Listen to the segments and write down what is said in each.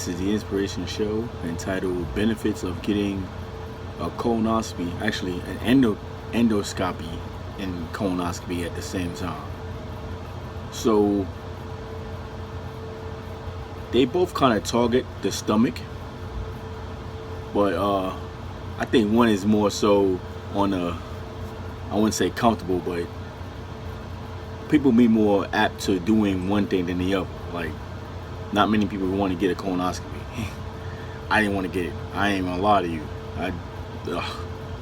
This is the Inspiration Show entitled Benefits of Getting a Colonoscopy, actually an endoscopy and colonoscopy at the same time. So they both kind of target the stomach, but I think one is more so on a, I wouldn't say comfortable, but people be more apt to doing one thing than the other. Like, not many people want to get a colonoscopy. I didn't want to get it. I ain't gonna lie to you.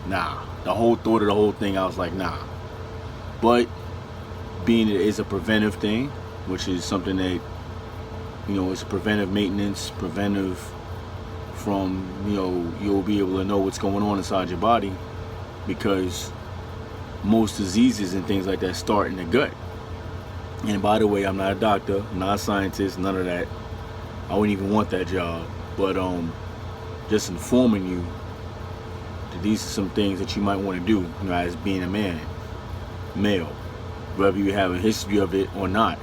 Nah. The whole thought of the whole thing, I was like, nah. But being it is a preventive thing, which is something that, it's preventive maintenance, preventive from, you'll be able to know what's going on inside your body, because most diseases and things like that start in the gut. And by the way, I'm not a doctor, I'm not a scientist, none of that. I wouldn't even want that job. But just informing you that these are some things that you might want to do, as being a male, whether you have a history of it or not.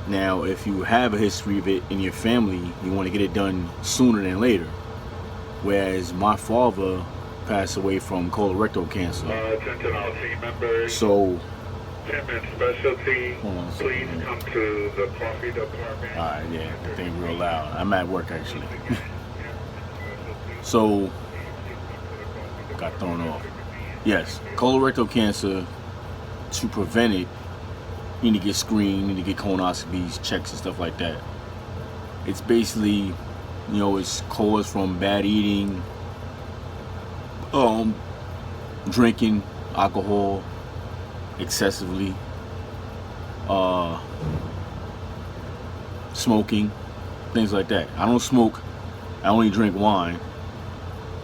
Now, if you have a history of it in your family, you want to get it done sooner than later. Whereas my father passed away from colorectal cancer. So, 10-minute specialty, please come to the coffee department. Alright, yeah, the thing real loud. I'm at work actually. So, got thrown off. Yes, colorectal cancer, to prevent it, you need to get screened, you need to get colonoscopies, checks and stuff like that. It's basically, it's caused from bad eating, drinking alcohol excessively, smoking, things like that. I don't smoke, I only drink wine.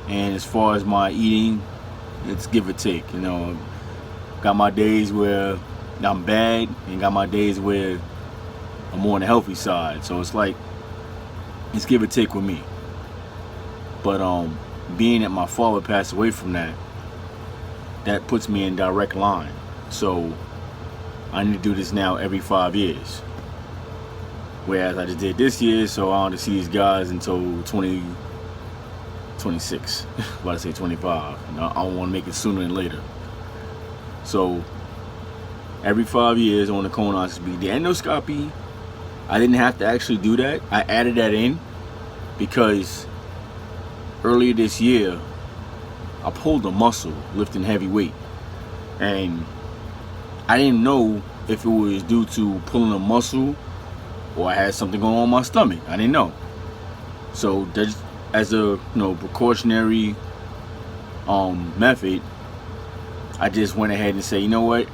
And as far as my eating, it's give or take. Got my days where I'm bad, and got my days where I'm more on the healthy side. So it's like, it's give or take with me. But being that my father passed away from that puts me in direct line. So I need to do this now every 5 years. Whereas I just did this year, so I don't have to see these guys until 2026. About to say 25. I want to make it sooner than later. So every 5 years on the colonoscopy. The endoscopy, I didn't have to actually do that. I added that in because earlier this year I pulled a muscle lifting heavy weight, and I didn't know if it was due to pulling a muscle or I had something going on in my stomach. I didn't know. So just as a precautionary method, I just went ahead and said, you know what?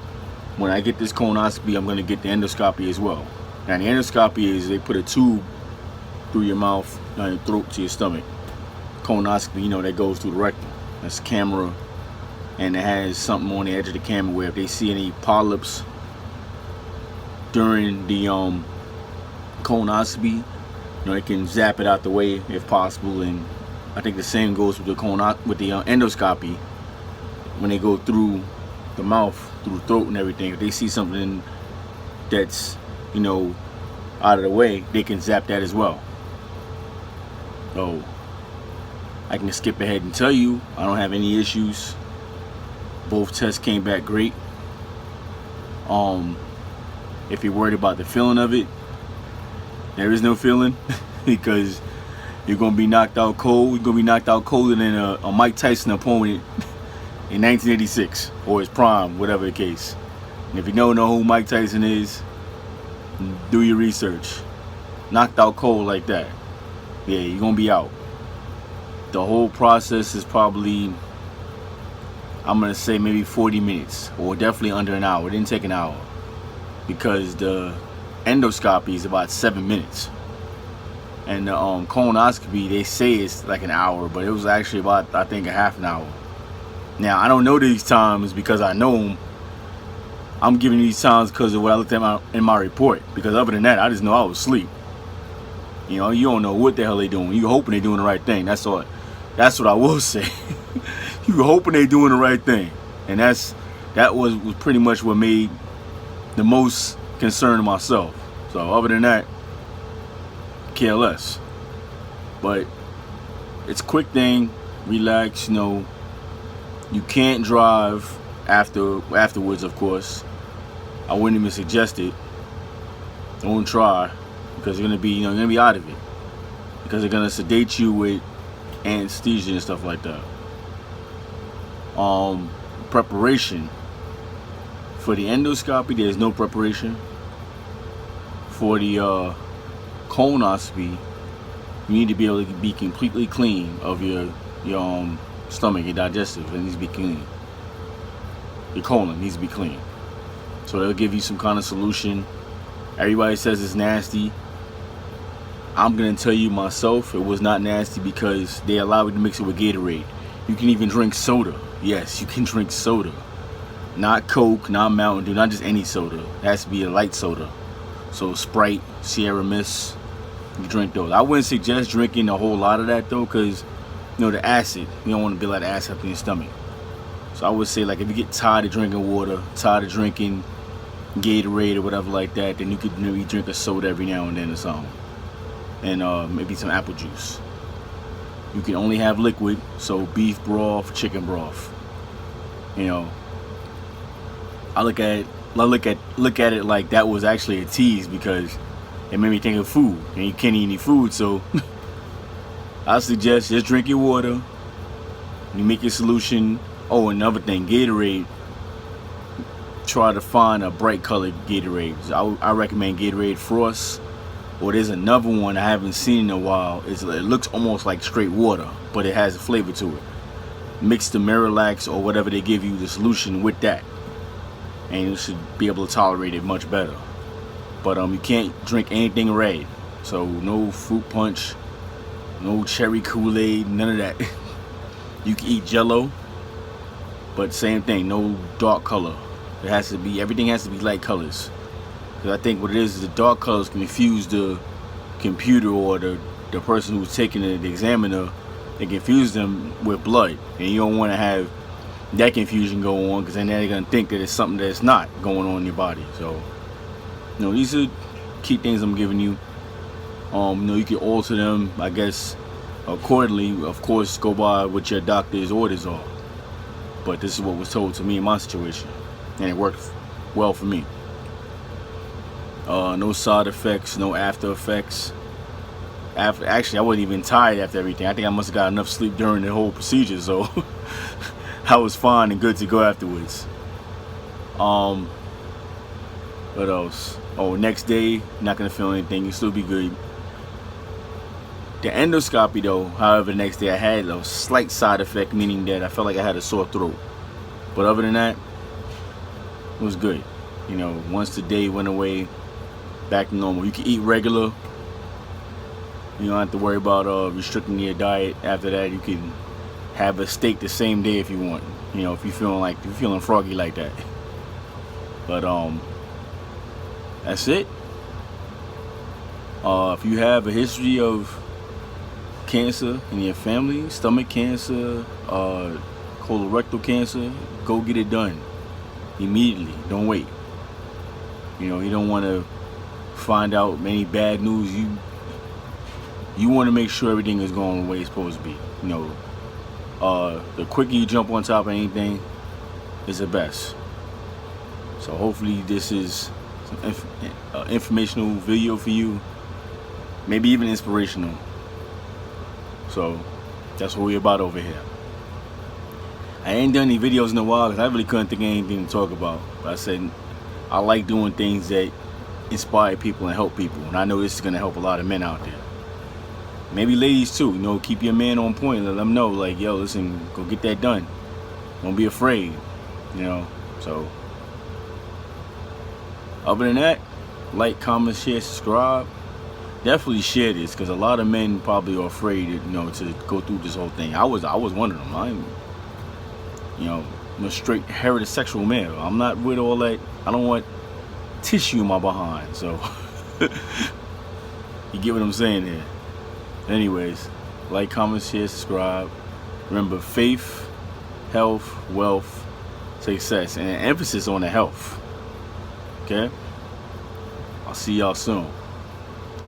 When I get this colonoscopy, I'm going to get the endoscopy as well. Now the endoscopy is they put a tube through your mouth, your throat to your stomach. Colonoscopy, that goes through the rectum. That's camera. And it has something on the edge of the camera where if they see any polyps during the colonoscopy, they can zap it out the way if possible. And I think the same goes with the endoscopy. When they go through the mouth, through the throat and everything, if they see something that's out of the way, they can zap that as well. So I can skip ahead and tell you I don't have any issues. Both tests came back great. If you're worried about the feeling of it, there is no feeling because you're gonna be knocked out cold. You're gonna be knocked out colder than a Mike Tyson opponent in 1986 or his prime, whatever the case. And if you don't know who Mike Tyson is, do your research. Knocked out cold like that, yeah, you're gonna be out. The whole process is probably, I'm gonna say maybe 40 minutes, or definitely under an hour. It didn't take an hour because the endoscopy is about 7 minutes, and the colonoscopy, they say it's like an hour, but it was actually about, I think, a half an hour. Now I don't know these times because I know them. I'm giving you these times because of what I looked at in my report. Because other than that, I just know I was asleep. You don't know what the hell they doing. You hoping they doing the right thing. That's all. That's what I will say. You hoping they doing the right thing, and that was pretty much what made the most concern of myself. So other than that, care less. But it's a quick thing. Relax. You can't drive afterwards, of course. I wouldn't even suggest it. Don't try, because you're gonna be out of it, because they're gonna sedate you with anesthesia and stuff like that. Preparation for the endoscopy, there's no preparation. For the colonoscopy, you need to be able to be completely clean of your stomach, your digestive. It needs to be clean. Your colon needs to be clean. So they'll give you some kind of solution. Everybody says it's nasty. I'm gonna tell you myself, it was not nasty, because they allow you to mix it with Gatorade. You can even drink soda. Yes, you can drink soda. Not Coke, not Mountain Dew, not just any soda. It has to be a light soda. So Sprite, Sierra Mist, you can drink those. I wouldn't suggest drinking a whole lot of that though, because the acid, you don't want to build that acid up in your stomach. So I would say, like, if you get tired of drinking water, tired of drinking Gatorade or whatever like that, then you could maybe drink a soda every now and then or something. And maybe some apple juice. You can only have liquid, so beef broth, chicken broth. I look at it like that was actually a tease, because it made me think of food, and you can't eat any food, so I suggest just drink your water. You make your solution. Oh, another thing, Gatorade. Try to find a bright colored Gatorade. I recommend Gatorade Frost. Or there's another one I haven't seen in a while. It looks almost like straight water, but it has a flavor to it. Mix the Miralax or whatever they give you, the solution, with that, and you should be able to tolerate it much better. But you can't drink anything red. So no fruit punch, no cherry Kool-Aid, none of that. You can eat Jello, but same thing, no dark color. Everything has to be light colors. Because I think what it is the dark colors confuse the computer or the person who's taking the examiner. They confuse them with blood, and you don't want to have that confusion go on, because then they're gonna think that it's something that's not going on in your body. So, these are key things I'm giving you. You can alter them, I guess, accordingly. Of course, go by what your doctor's orders are. But this is what was told to me in my situation, and it worked well for me. No side effects, no after effects. Actually, I wasn't even tired after everything. I think I must have got enough sleep during the whole procedure, so I was fine and good to go afterwards. What else? Oh, next day, not gonna feel anything. You'll still be good. The endoscopy, though, however, the next day I had a slight side effect, meaning that I felt like I had a sore throat. But other than that, it was good. Once the day went away, back to normal. You can eat regular. You don't have to worry about restricting your diet. After that, you can have a steak the same day if you want. If you're feeling froggy like that. But that's it. If you have a history of cancer in your family, stomach cancer, colorectal cancer, go get it done immediately. Don't wait. You don't want to find out any bad news. You want to make sure everything is going the way it's supposed to be. The quicker you jump on top of anything is the best. So hopefully this is some informational video for you, maybe even inspirational. So that's what we're about over here. I ain't done any videos in a while because I really couldn't think of anything to talk about. But I said I like doing things that inspire people and help people, and I know this is going to help a lot of men out there. Maybe ladies too. Keep your man on point. Let them know, like, yo, listen, go get that done. Don't be afraid. So other than that, like, comment, share, subscribe. Definitely share this, because a lot of men probably are afraid, to go through this whole thing. I was one of them. I'm a straight heterosexual male. I'm not with all that. I don't want tissue in my behind. So you get what I'm saying here. Anyways, like, comment, share, subscribe. Remember, faith, health, wealth, success, and an emphasis on the health. Okay? I'll see y'all soon.